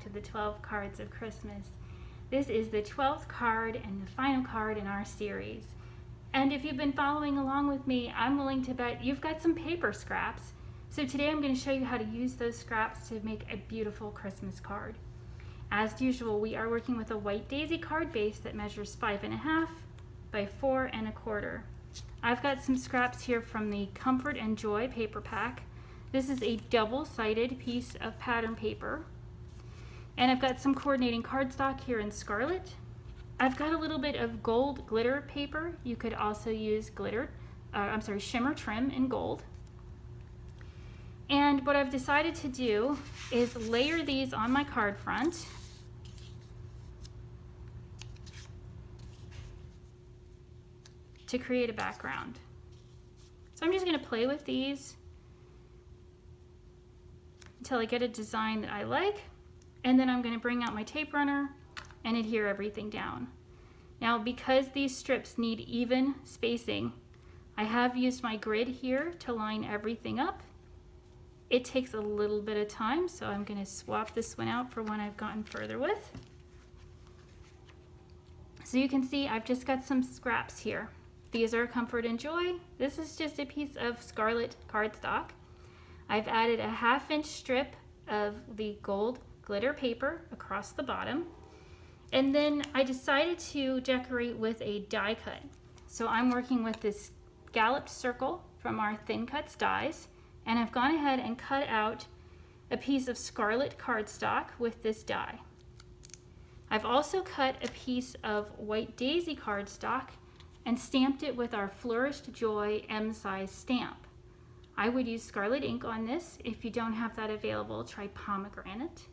to the 12 Cards of Christmas. This is the 12th card and the final card in our series. And if you've been following along with me, I'm willing to bet you've got some paper scraps. So today I'm going to show you how to use those scraps to make a beautiful Christmas card. As usual, we are working with a white daisy card base that measures 5.5 by 4.25. I've got some scraps here from the Comfort and Joy paper pack. This is a double-sided piece of pattern paper. And I've got some coordinating cardstock here in Scarlet. I've got a little bit of gold glitter paper. You could also use shimmer trim in gold. And what I've decided to do is layer these on my card front. To create a background. So I'm just going to play with these until I get a design that I like, and then I'm going to bring out my tape runner and adhere everything down. Now, because these strips need even spacing, I have used my grid here to line everything up. It takes a little bit of time, so I'm going to swap this one out for one I've gotten further with. So you can see I've just got some scraps here. These are Comfort and Joy. This is just a piece of Scarlet cardstock. I've added a 1/2-inch strip of the gold glitter paper across the bottom. And then I decided to decorate with a die cut. So I'm working with this Scalloped circle from our Thin Cuts dies, and I've gone ahead and cut out a piece of Scarlet cardstock with this die. I've also cut a piece of white daisy cardstock and stamped it with our Flourished Joy M-size stamp. I would use Scarlet ink on this. If you don't have that available, try pomegranate.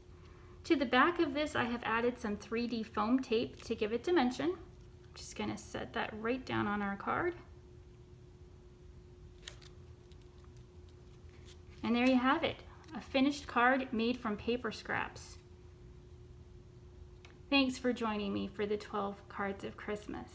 To the back of this, I have added some 3D foam tape to give it dimension. I'm just going to set that right down on our card. And there you have it, a finished card made from paper scraps. Thanks for joining me for the 12 Cards of Christmas.